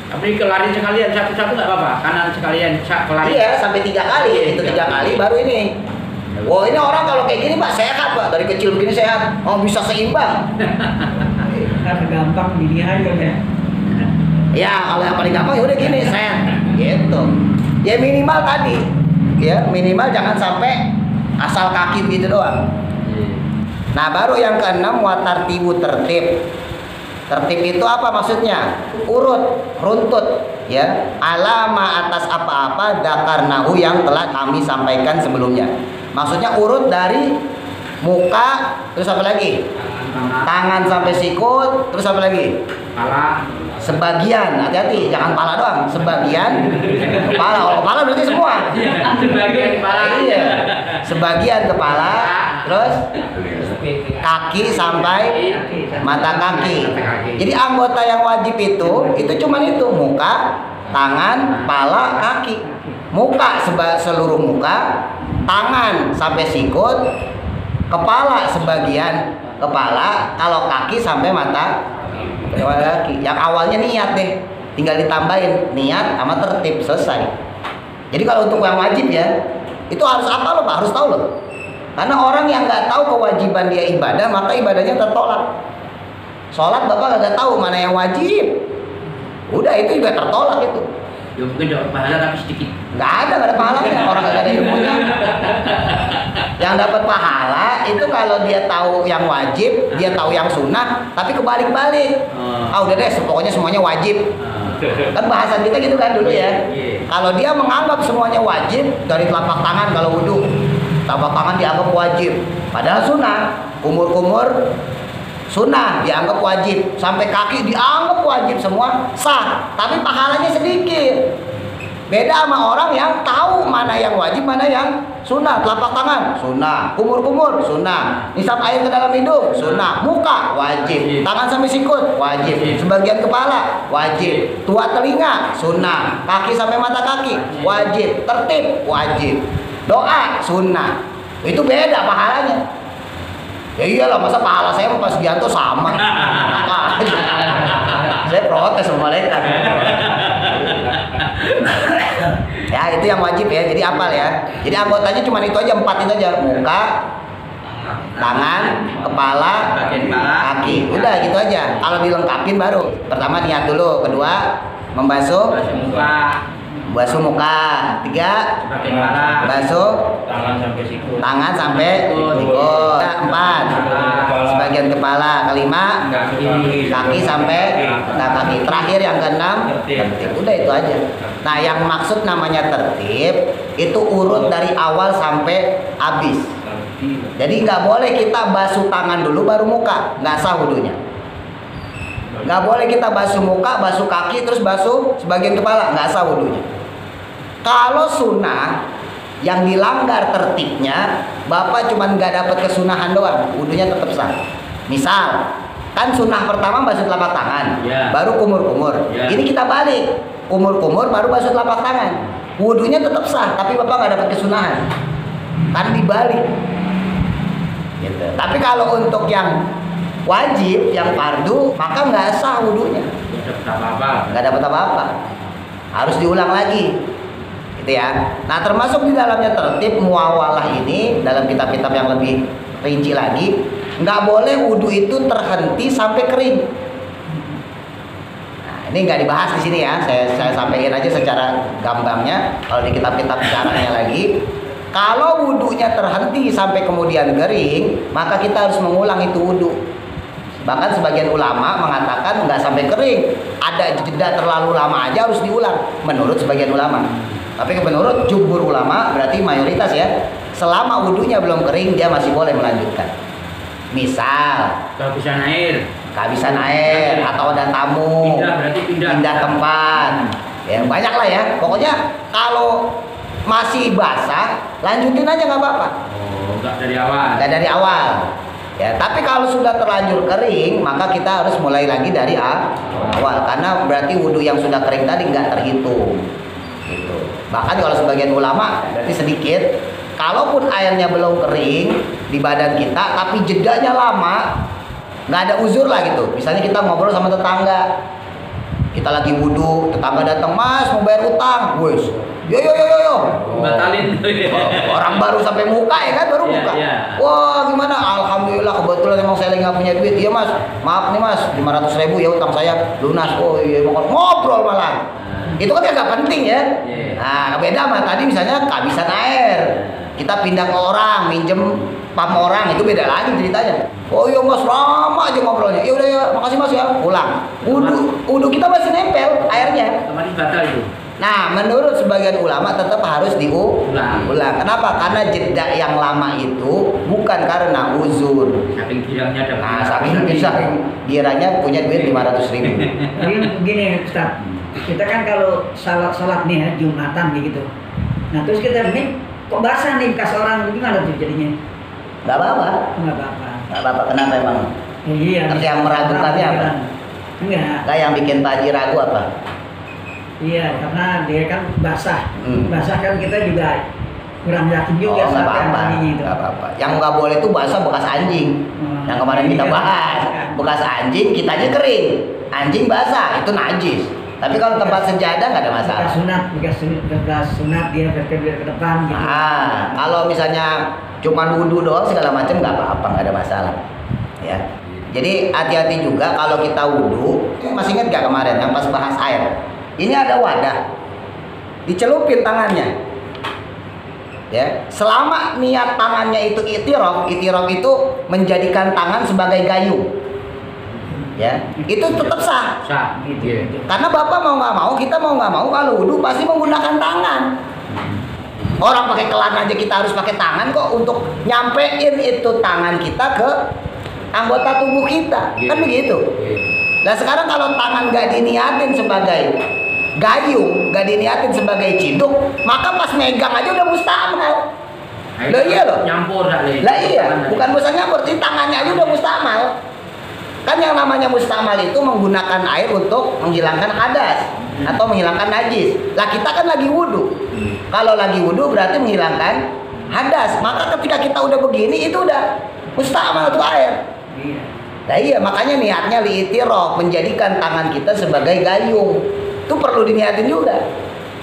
Tapi kelarin sekalian satu-satu nggak apa-apa, kanan sekalian kelarin. Iya, sampai 3 kali, itu 3 kali baru ini. Wah ini orang kalau kayak gini Pak sehat Pak, dari kecil begini sehat, oh bisa seimbang. Karena gampang dilihat ya. Ya kalau yang paling gampang ya udah gini sehat, gitu. Ya minimal tadi, ya minimal jangan sampai asal kaki begitu doang. Nah baru yang keenam watartibu tertib. Tertib itu apa maksudnya? Urut, runtut, ya. Alama atas apa-apa dakarnahu yang telah kami sampaikan sebelumnya. Maksudnya urut dari muka, terus apa lagi? Tangan sampai sikut, terus apa lagi? Kepala. Sebagian, hati-hati, jangan kepala doang. Sebagian kepala, kalau kepala berarti semua. Sebagian kepala. Iya. Sebagian kepala, terus kaki sampai mata kaki. Jadi anggota yang wajib itu cuma itu muka, tangan, kepala, kaki. Muka seluruh muka, tangan sampai sikut, kepala sebagian kepala, kalau kaki sampai mata kaki. Yang awalnya niat deh, tinggal ditambahin niat sama tertib, selesai. Jadi kalau untuk yang wajib ya, itu harus apa loh Pak? Harus tahu loh. Karena orang yang nggak tahu kewajiban dia ibadah, maka ibadahnya tertolak. Sholat Bapak nggak tahu mana yang wajib, udah itu juga tertolak itu. Ya mungkin dapat pahala tapi sedikit. Nggak ada pahalanya, orang nggak ada ilmunya. Yang dapat pahala itu kalau dia tahu yang wajib, dia tahu yang sunnah, tapi kebalik-balik. Udah deh, pokoknya semuanya wajib. Kan bahasan kita gitu kan dulu ya. Kalau dia menganggap semuanya wajib, dari telapak tangan kalau wudhu, telapak tangan dianggap wajib, padahal sunnah. Kumur-kumur sunnah dianggap wajib, sampai kaki dianggap wajib, semua sah, tapi pahalanya sedikit. Beda sama orang yang tahu mana yang wajib, mana yang sunnah. Telapak tangan sunnah, kumur-kumur sunnah, nisab air ke dalam hidung sunnah, muka wajib, tangan sampai sikut wajib, sebagian kepala wajib, tua telinga sunnah, kaki sampai mata kaki wajib, tertib wajib, doa sunnah. Itu beda pahalanya. Ya iyalah, masa pahala saya sama Pak Sugianto sama. Saya protes sama malaikat. Ya itu yang wajib ya, jadi apal ya. Jadi anggotanya cuma itu aja, 4 itu aja. Muka, tangan, kepala, kaki. Udah gitu aja. Kalau dilengkapin baru. Pertama niat dulu, kedua membasuh muka, 3 basuh tangan sampai sikut, 4 sebagian kepala, 5 kaki sampai kaki, terakhir yang ke-6 tertib. Udah itu aja. Nah yang maksud namanya tertib itu urut dari awal sampai habis. Jadi nggak boleh kita basuh tangan dulu baru muka, nggak sah wudunya. Nggak boleh kita basuh muka, basuh kaki, terus basuh sebagian kepala, nggak sah wudunya. Kalau sunnah yang dilanggar tertibnya, Bapak cuma nggak dapat kesunahan doang, wudunya tetap sah. Misal, kan sunnah pertama basuh telapak tangan, baru kumur-kumur. Ini kita balik, kumur-kumur baru basuh telapak tangan, wudunya tetap sah, tapi Bapak nggak dapat kesunahan. Kan dibalik. Gitu. Tapi kalau untuk yang wajib, yang fardu, maka nggak sah wudunya. Nggak dapat apa-apa. Harus diulang lagi. Gitu ya. Nah termasuk di dalamnya tertib muawalah ini, dalam kitab-kitab yang lebih rinci lagi, nggak boleh wudhu itu terhenti sampai kering. Nah ini nggak dibahas di sini ya, saya sampaikan aja secara gambangnya. Kalau di kitab-kitab caranya lagi, kalau wudhunya terhenti sampai kemudian kering, maka kita harus mengulang itu wudhu. Bahkan sebagian ulama mengatakan nggak sampai kering, ada jeda terlalu lama aja harus diulang, menurut sebagian ulama. Tapi menurut jumhur ulama, berarti mayoritas ya, selama wudhunya belum kering dia masih boleh melanjutkan. Misal kehabisan air atau ada tamu, pindah tempat, ya banyak lah ya. Pokoknya kalau masih basah, lanjutin aja nggak apa-apa. Nggak dari awal. Nggak dari awal. Ya, tapi kalau sudah terlanjur kering, maka kita harus mulai lagi dari awal, karena berarti wudhu yang sudah kering tadi nggak terhitung. Gitu. Bahkan kalau sebagian ulama berarti sedikit, kalaupun airnya belum kering di badan kita, tapi jedanya lama, nggak ada uzur lah gitu. Misalnya kita ngobrol sama tetangga, kita lagi wudhu, tetangga datang, "Mas mau bayar utang," wes, yo. Batalin. Orang baru sampai muka ya kan, baru Iya, muka. iya. Wah gimana? Alhamdulillah kebetulan emang saya lagi nggak punya duit. Iya mas, maaf nih mas, 500.000 ya utang saya lunas. Oh iya, ngobrol malah. Itu kan agak penting ya. Iya. Nah beda sama tadi misalnya kehabisan air, kita pindah ke orang, minjem pam orang, itu beda lagi ceritanya. Oh iya mas, lama aja ngobrolnya. Ya udah ya, makasih mas ya, pulang. Wudhu kita masih nempel airnya. Otomatis batal itu. Nah, menurut sebagian ulama tetap harus diulang. Kenapa? Karena jeda yang lama itu bukan karena uzur. Saking girangnya ada. Nah, saking girangnya punya duit 500.000. Jadi begini Ustaz, kita kan kalau salat nih ya Jumatan gitu. Nah terus kita nih kok basah nih bekas orang, gimana tuh jadinya? Gak apa-apa. Nggak apa-apa. Gak apa-apa. Kenapa emang? Iya. Terus yang meragukannya apa? Enggak. Gak yang bikin Pak Haji ragu apa? Iya, karena dia kan basah. Basah kan kita juga kurang yakin Oh, juga nggak sampai apa-apa. tadinya itu. Nggak apa-apa. Yang nggak boleh itu basah bekas anjing. Yang kemarin kita bahas, bekas anjing kita aja kering, anjing basah itu najis. Tapi kalau tempat sejadah nggak ada masalah. Bekas sunat dia berkedir ke depan gitu. Ah, kalau misalnya cuma wudhu doang segala macam nggak apa-apa, nggak ada masalah. Ya. Jadi hati-hati juga kalau kita wudhu. Masih ingat nggak kemarin yang pas bahas air? Ini ada wadah, dicelupin tangannya. Ya, selama niat tangannya itu itiraf itu menjadikan tangan sebagai gayung. Ya, itu tetap sah. Sah. Gitu. Karena bapak mau nggak mau, kita mau nggak mau kalau wudhu pasti menggunakan tangan. Orang pakai kelan aja kita harus pakai tangan kok untuk nyampein itu tangan kita ke anggota tubuh kita, kan begitu. Nah sekarang kalau tangan nggak diniatin sebagai gayung, nggak diniatin sebagai ciduk, maka pas megang aja udah mustamal. Lah iya loh. Nyampur Lah iya, bukan musta nyampur, di tangannya aja udah mustamal. Kan yang namanya mustamal itu menggunakan air untuk menghilangkan hadas atau menghilangkan najis. Lah kita kan lagi wudhu. Kalau lagi wudhu berarti menghilangkan hadas. Maka ketika kita udah begini itu udah mustamal tuh air. Iya. Nah iya, makanya niatnya li'itiraf, menjadikan tangan kita sebagai gayung. Itu perlu diniatin juga.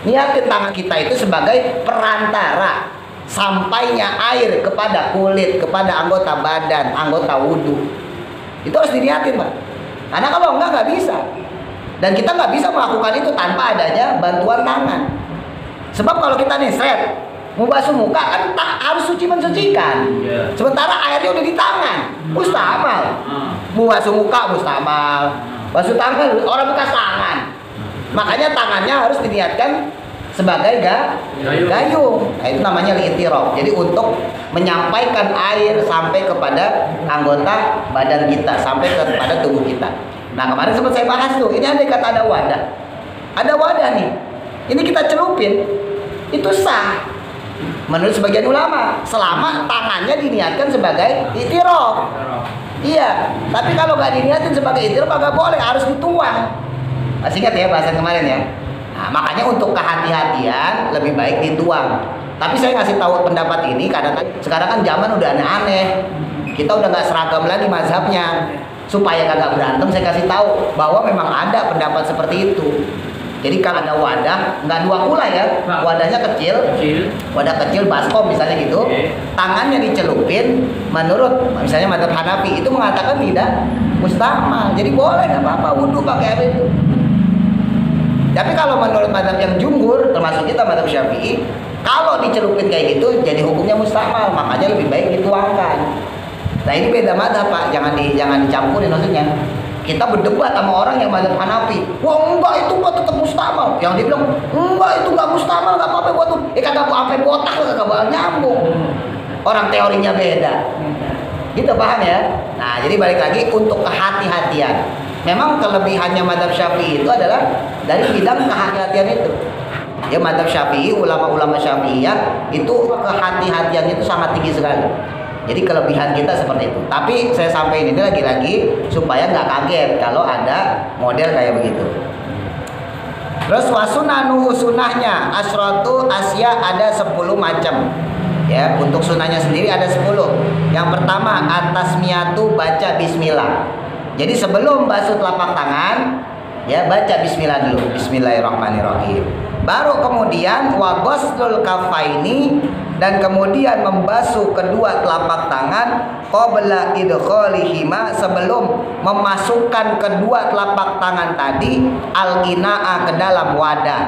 Niatin tangan kita itu sebagai perantara sampainya air kepada kulit, kepada anggota badan, anggota wudhu. Itu harus diniatin, Pak. Karena kalau nggak bisa. Dan kita nggak bisa melakukan itu tanpa adanya bantuan tangan. Sebab kalau kita nih seret, mau basuh muka kan harus suci mensucikan. Sementara airnya udah di tangan, mustamal. Mau basuh muka mustamal, basuh tangan orang bekas tangan. Makanya tangannya harus diniatkan sebagai gayung. Nah, itu namanya li'itiraf. Jadi untuk menyampaikan air sampai kepada anggota badan kita, sampai kepada tubuh kita. Nah kemarin sempat saya bahas tuh, ini andai kata ada wadah. Ada wadah nih, ini kita celupin, itu sah. Menurut sebagian ulama, selama tangannya diniatkan sebagai itiraf. Iya, tapi kalau nggak diniatin sebagai itiraf nggak boleh, harus dituang. Masih ingat ya bahasan kemarin ya? Nah, makanya untuk kehati-hatian lebih baik dituang. Tapi saya ngasih tahu pendapat ini karena sekarang kan zaman udah aneh-aneh. Kita udah nggak seragam lagi mazhabnya. Supaya kagak berantem saya kasih tahu bahwa memang ada pendapat seperti itu. Jadi kalau ada wadah, nggak dua kula ya, wadahnya kecil, wadah kecil baskom misalnya gitu, tangannya dicelupin, menurut misalnya mazhab Hanafi itu mengatakan tidak mustamal, jadi boleh nggak apa-apa wudhu pakai air itu. Tapi kalau menurut mazhab yang jumhur, termasuk kita mazhab Syafi'i, kalau dicelupin kayak gitu, jadi hukumnya mustamal, makanya lebih baik dituangkan. Nah ini beda mazhab Pak, jangan dicampurin maksudnya. Kita berdebat sama orang yang mazhab Hanafi. Wah enggak, itu gua tetap mustamal. Yang dia bilang enggak, itu enggak mustamal, enggak apa-apa gua tuh. Kagak mau sampai botak, kagak bakal nyambung. Orang teorinya beda. Gitu paham ya? Nah, jadi balik lagi untuk kehati-hatian. Memang kelebihannya mazhab Syafi'i itu adalah dari bidang kehati-hatian itu. Ya mazhab Syafi'i, ulama-ulama Syafi'iyah itu kehati-hatian itu sangat tinggi sekali. Jadi kelebihan kita seperti itu. Tapi saya sampaikan ini lagi-lagi supaya nggak kaget kalau ada model kayak begitu. Terus wasunanu sunahnya asratu asya ada 10 macam. Ya, untuk sunahnya sendiri ada 10. Yang pertama atasmiyatu baca bismillah. Jadi sebelum basuh telapak tangan, ya baca bismillah dulu. Bismillahirrahmanirrahim. Baru kemudian wa ghuslul kafaini, dan kemudian membasuh kedua telapak tangan qabla idkhalihima, sebelum memasukkan kedua telapak tangan tadi al-ina'a ke dalam wadah.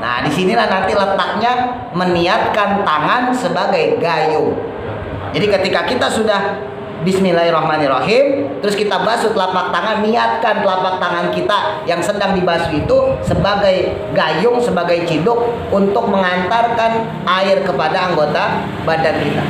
Nah, disinilah nanti letaknya meniatkan tangan sebagai gayung. Jadi ketika kita sudah bismillahirrahmanirrahim, terus kita basuh telapak tangan, niatkan telapak tangan kita yang sedang dibasuh itu sebagai gayung, sebagai ciduk untuk mengantarkan air kepada anggota badan kita.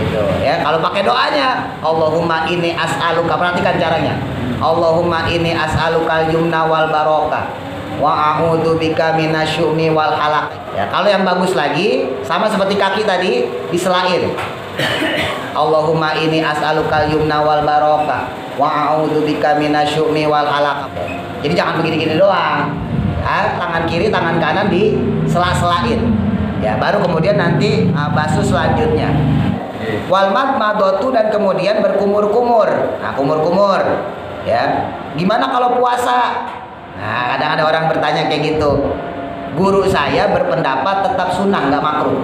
Gitu ya. Kalau pakai doanya, Allahumma inni as'aluka, perhatikan caranya. Allahumma inni as'alukal yumna wal barokah wa a'udzubika minasyumi wal halaq. Ya, kalau yang bagus lagi sama seperti kaki tadi, diselain. Allahumma inni as'alukal yumna wal barokah wa a'udzubika minasyumi wal halaq. Jadi jangan begini-gini doang. Ya, tangan kiri, tangan kanan disela-selain. Ya, baru kemudian nanti basuh selanjutnya. Wal madmadatu, dan kemudian berkumur-kumur. Nah, kumur-kumur. Ya. Gimana kalau puasa? Nah, kadang ada orang bertanya kayak gitu. Guru saya berpendapat tetap sunnah, nggak makruh.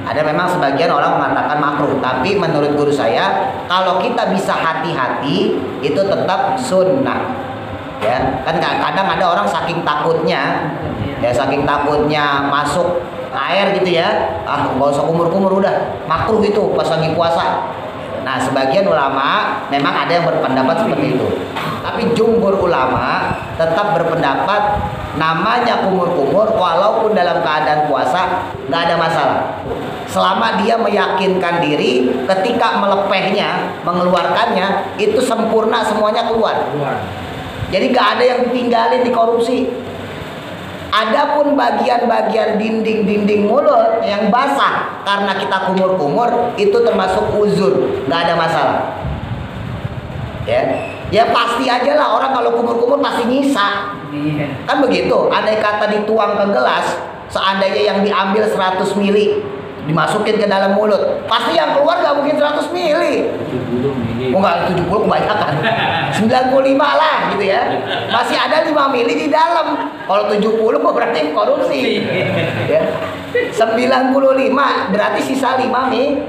Ada memang sebagian orang mengatakan makruh, tapi menurut guru saya kalau kita bisa hati-hati itu tetap sunnah. Ya, kan kadang ada orang saking takutnya, ya saking takutnya masuk air gitu ya, nggak usah kumur-kumur udah, makruh itu pas lagi puasa. Nah, sebagian ulama memang ada yang berpendapat seperti itu. Tapi jumhur ulama tetap berpendapat namanya kumur-kumur walaupun dalam keadaan puasa nggak ada masalah. Selama dia meyakinkan diri ketika melepehnya, mengeluarkannya itu sempurna, semuanya keluar. Jadi nggak ada yang ditinggalin, dikorupsi. Adapun bagian-bagian dinding mulut yang basah karena kita kumur-kumur itu termasuk uzur, nggak ada masalah. Ya pasti aja lah orang kalau kumur-kumur pasti nyisa. Kan begitu. Andai kata dituang ke gelas, seandainya yang diambil 100 mili dimasukin ke dalam mulut, pasti yang keluar nggak mungkin 100 mili. Oh enggak, 70 kebanyakan. 95 lah gitu ya. Masih ada 5 mili di dalam. Kalau 70 berarti korupsi. Ya. 95 berarti sisa 5 mili.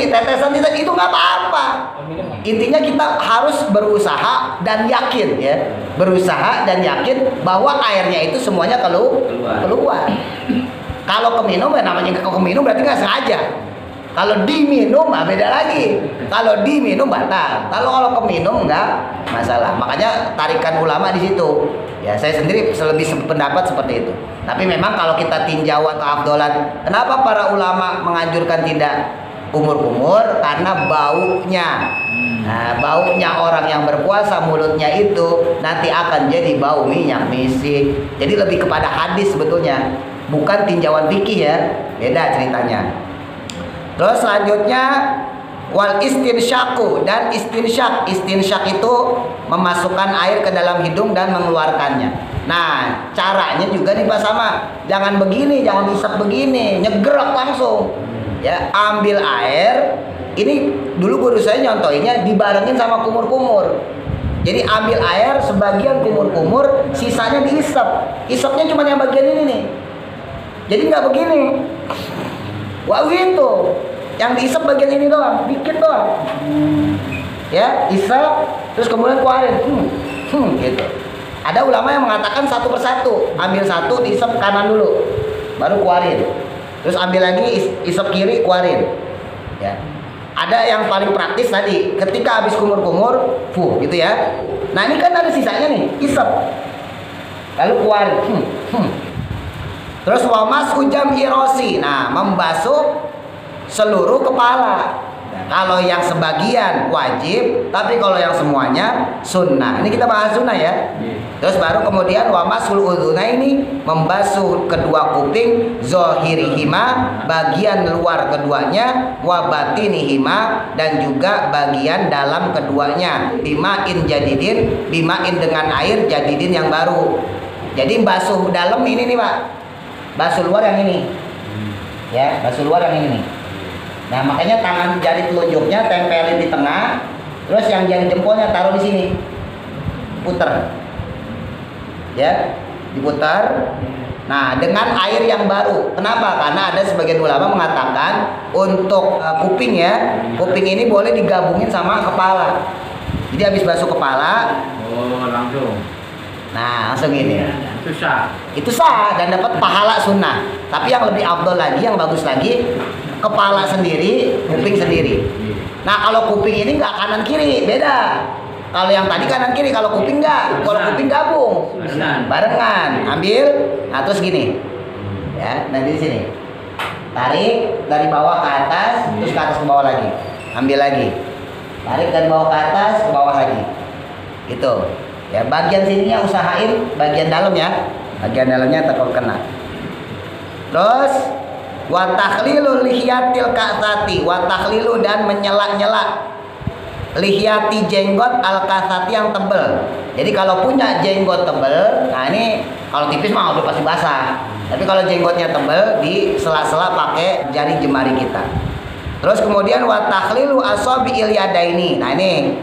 Tetesan itu nggak apa-apa. Intinya kita harus berusaha dan yakin ya. Berusaha dan yakin bahwa airnya itu semuanya keluar. Kalau keminum ya namanya keminum berarti nggak sengaja. Kalau diminum beda lagi. Kalau diminum batal. Kalau keminum nggak masalah. Makanya tarikan ulama di situ. Ya saya sendiri lebih sependapat seperti itu. Tapi memang kalau kita tinjauan keafdolan, kenapa para ulama menganjurkan tidak kumur-kumur? Karena baunya. Nah, baunya orang yang berpuasa mulutnya itu nanti akan jadi bau minyak misik. Jadi lebih kepada hadis sebetulnya. Bukan tinjauan fikih ya, beda ceritanya. Terus selanjutnya wal istinsyaku, dan istinsyak itu memasukkan air ke dalam hidung dan mengeluarkannya. Nah caranya juga nih Pak sama, jangan begini, jangan isep begini, nyegerak langsung. Ya ambil air, ini dulu guru saya nyontoinnya dibarengin sama kumur-kumur. Jadi ambil air sebagian kumur-kumur, sisanya diisep. Isepnya cuma yang bagian ini nih. Jadi nggak begini, wah gitu. Yang diisep bagian ini doang, dikit doang. Ya, isep, terus kemudian keluarin, gitu. Ada ulama yang mengatakan satu persatu, ambil satu, diisep kanan dulu, baru keluarin. Terus ambil lagi, isep kiri, keluarin. Ya. Ada yang paling praktis tadi, ketika habis kumur-kumur, gitu ya. Nah ini kan ada sisanya nih, isep, lalu keluarin. Terus wamas hujam irosi, nah membasuh seluruh kepala. Kalau yang sebagian wajib, tapi kalau yang semuanya sunnah. Ini kita bahas sunnah ya. Terus baru kemudian wa masul udhunaini, membasuh kedua kuping, zohirihima, bagian luar keduanya, wa batinihima, dan juga bagian dalam keduanya, bimain jadidin, bimain dengan air jadidin yang baru. Jadi basuh dalam ini nih Pak, basuh luar yang ini, ya basuh luar yang ini nih. Nah makanya tangan jari telunjuknya tempelin di tengah, terus yang jari jempolnya taruh di sini, puter, ya diputar. Nah dengan air yang baru. Kenapa? Karena ada sebagian ulama mengatakan untuk kuping ya, kuping ini boleh digabungin sama kepala. Jadi habis basuh kepala, oh langsung. Nah langsung ini. Itu sah. Itu sah dan dapat pahala sunnah. Tapi yang lebih afdol lagi, yang bagus lagi, kepala sendiri, kuping sendiri. Nah kalau kuping ini nggak kanan kiri, beda. Kalau yang tadi kanan kiri, kalau kuping nggak. Kalau kuping gabung, barengan. Ambil, nah terus gini, ya. Nah di sini, tarik dari bawah ke atas, terus ke atas ke bawah lagi. Ambil lagi, tarik dari bawah ke atas ke bawah lagi. Gitu. Ya bagian sininya usahain, bagian dalam ya, bagian dalamnya tetap kena. Terus wa takhlilu lihiyatil kasati, wa takhlilu dan menyela-nyela lihiyati jenggot al kasati yang tebel. Jadi kalau punya jenggot tebel, nah ini kalau tipis mah udah pasti basah. Tapi kalau jenggotnya tebel, di sela-sela pakai jari jemari kita. Terus kemudian wa takhlilu asabi'il yadaini. Nah ini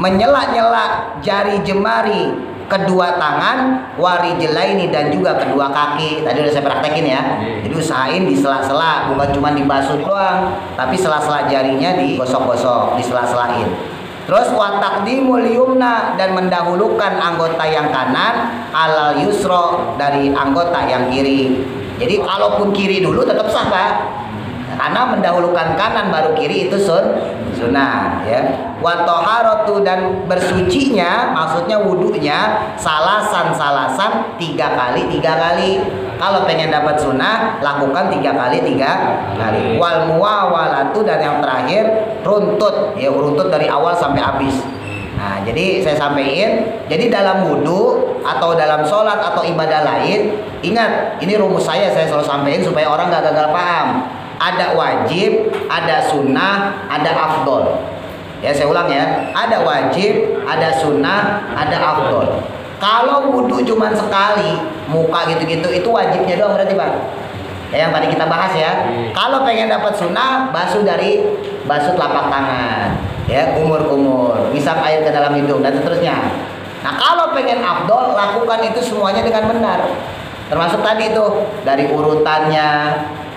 menyela-nyela jari jemari kedua tangan, warijlaini dan juga kedua kaki. Tadi udah saya praktekin ya. Jadi usahain di sela-sela, bukan cuma dibasuh doang, tapi sela-sela jarinya digosok-gosok, disela-selain. Terus wa taqdimul yumna, dan mendahulukan anggota yang kanan alal yusro dari anggota yang kiri. Jadi kalaupun kiri dulu tetap sah Pak. Karena mendahulukan kanan baru kiri itu sunnah ya. Wa taharatu, dan bersucinya, maksudnya wudunya salasan 3 kali. Kalau pengen dapat sunnah, lakukan 3 kali. Wal muawalatu, dan yang terakhir runtut, ya runtut dari awal sampai habis. Nah, jadi saya sampaikan, jadi dalam wudu atau dalam sholat atau ibadah lain, ingat ini rumus saya selalu sampaikan supaya orang gak gagal paham. Ada wajib, ada sunnah, ada afdol. Ya saya ulang ya, ada wajib, ada sunnah, ada afdol. Kalau wudhu cuma sekali, muka gitu-gitu, itu wajibnya doang berarti Pak. Ya, yang tadi kita bahas ya. Kalau pengen dapat sunnah, basuh telapak tangan, ya kumur-kumur, ngisap air ke dalam hidung dan seterusnya. Nah kalau pengen afdol, lakukan itu semuanya dengan benar. Termasuk tadi itu dari urutannya,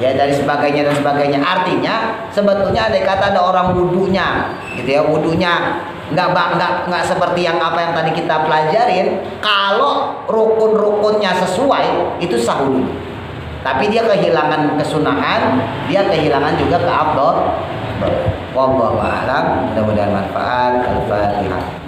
ya dari sebagainya dan sebagainya. Artinya sebetulnya ada kata ada orang wudunya, gitu ya, wudunya nggak seperti yang apa yang tadi kita pelajarin. Kalau rukun-rukunnya sesuai, itu sah wudu. Tapi dia kehilangan kesunahan, dia kehilangan juga keafdol. Wallahu a'lam. Mudah-mudahan manfaat. Al-Fatihah.